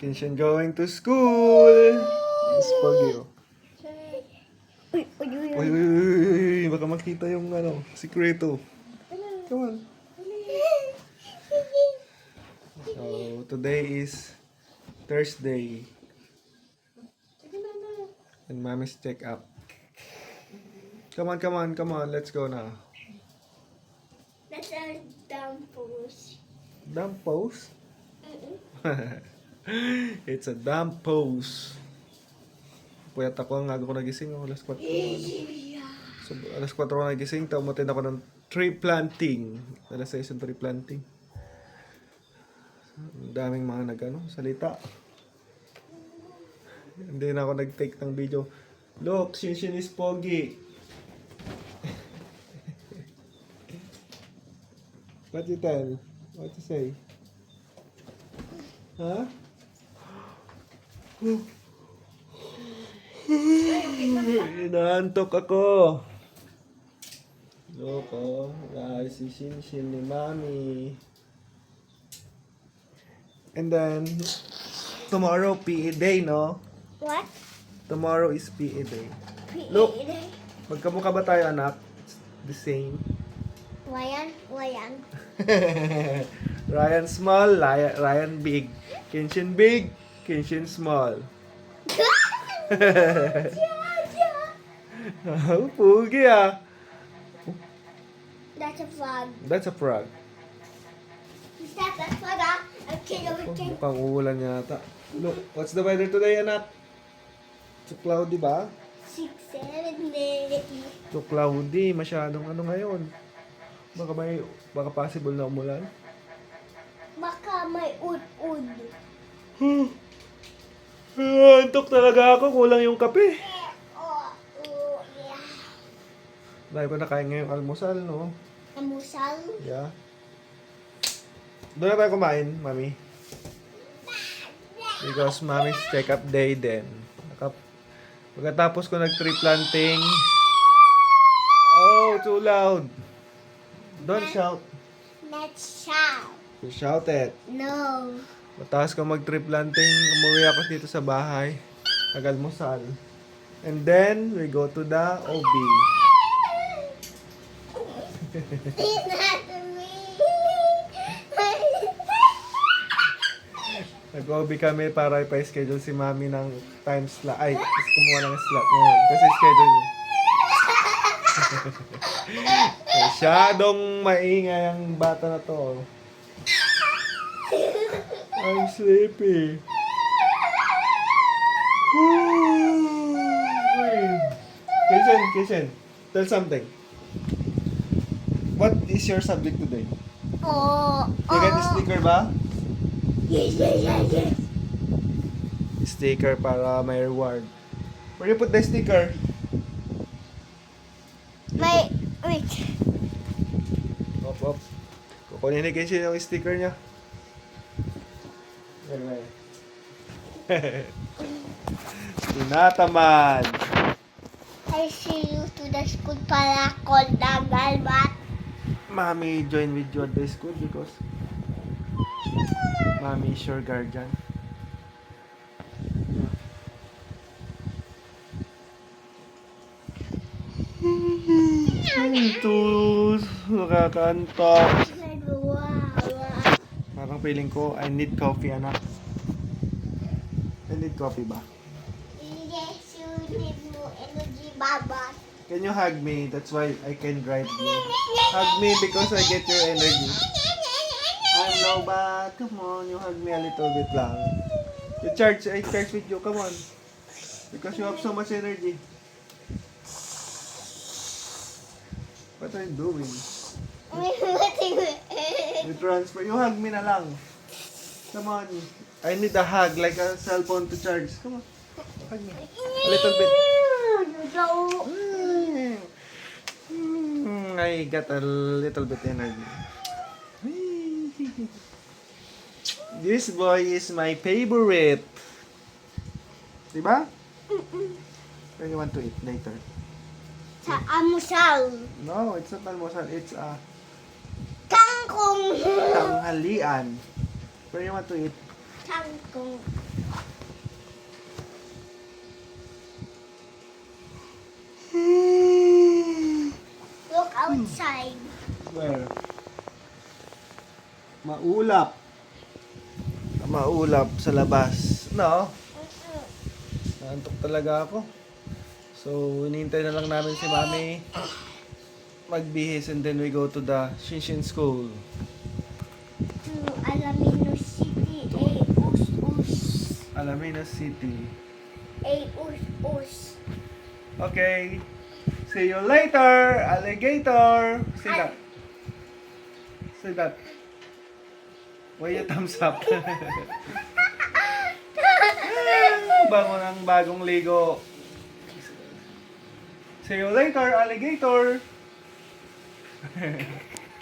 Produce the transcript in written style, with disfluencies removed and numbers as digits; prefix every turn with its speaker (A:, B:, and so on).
A: Kinshan going to school. Miss Pagyo.
B: Uy, uy, uy,
A: Uy, uy, uy, uy, baka makita yung sikreto. Come on. So, today is Thursday. And mommy's check up. Come on, come on, come on. Let's go now.
B: That's our dumb pose.
A: Dump pose? It's a dump pose. Puyat ako ang aga ko nagising. Alas 4. So, alas 4 ako nagising. Taumatin ako ng tree planting. Alas 6 yung tree planting. Ang daming mga salita. Hindi na ako nag-take ng video. Look, Shinshin is pogi. What you tell? What you say? Huh? Inaantok ako. Loko. Guys, si Shinshin ni Mami. And then, tomorrow PE day, no?
B: What?
A: Tomorrow is PE day. Look. Magkamukha ba tayo, anak? The same.
B: Wayan, wayan.
A: Ryan small, Ryan big. Kenshin big, Kenshin small. Oh, pugi ah.
B: That's a frog.
A: That's a frog.
B: Is that a frog? Okay,
A: Oh,
B: okay.
A: mukhang uulan yata. Look, what's the weather today, anak? Too cloudy ba?
B: 6, 7, 8.
A: Too cloudy. Masyadong ngayon. Baka possible na umulan.
B: Baka may ud-ud.
A: Antok talaga ako. Kulang yung kape.
B: Yeah.
A: Dahil ko nakain ngayong almusal, no?
B: Amusal.
A: Yeah. Doon na tayo kumain, Mami. Because Mami's check-up day din. Pagkatapos ko nag-tree planting. Oh, too loud. Don't shout.
B: Let's shout.
A: You shout it.
B: No.
A: Matapos ko mag-tree planting, umuwi ako dito sa bahay. Nag-almusal. And then, we go to the OB.
B: It's not me.
A: Nag-OB kami para ipa-schedule si Mami ng time slot. Ay, kumuha ng slot ngayon. Kasi schedule niya. Masyadong maingay ang bata na to. I'm sleepy. Kishan, tell something. What is your subject today?
B: Oh.
A: You get the sticker ba?
B: Yes, yes, yes, yes.
A: Sticker para may reward. Where you put the sticker?
B: Wait.
A: Op. Kukunin ni Kenshin yung sticker niya. Tinatamad.
B: I see you to the school para call the galbat.
A: Mami join with you at the school because Mami is your guardian. Ito, nakakantok. Parang feeling ko, I need coffee, anak. I need coffee ba?
B: Yes, you need more energy, Baba.
A: Can you hug me? That's why I can drive you. Hug me because I get your energy. Hello ba? Come on, you hug me a little bit lang. I charge with you, come on. Because you have so much energy. What are you doing? You transfer. You hug me na lang. Come on. I need a hug, like a cell phone to charge. Come on. Hug me. A little bit. I got a little bit energy. This boy is my favorite. Diba? Where you want to eat later?
B: Sa amusal.
A: No, it's not almusal. It's a
B: Kangkong.
A: tanghalian. Where you want to eat?
B: Kangkong. Look outside.
A: Where? Maulap. Maulap sa labas. No? Naantok talaga ako. So, hinihintay na lang namin si Mami magbihis and then we go to the Shinshin School.
B: To Alamino City. A-us-us.
A: Alaminos City.
B: A-us-us.
A: Okay. See you later, alligator. Say that. Say that. Why you thumbs up? Bango ng bagong ligo. See you later, alligator.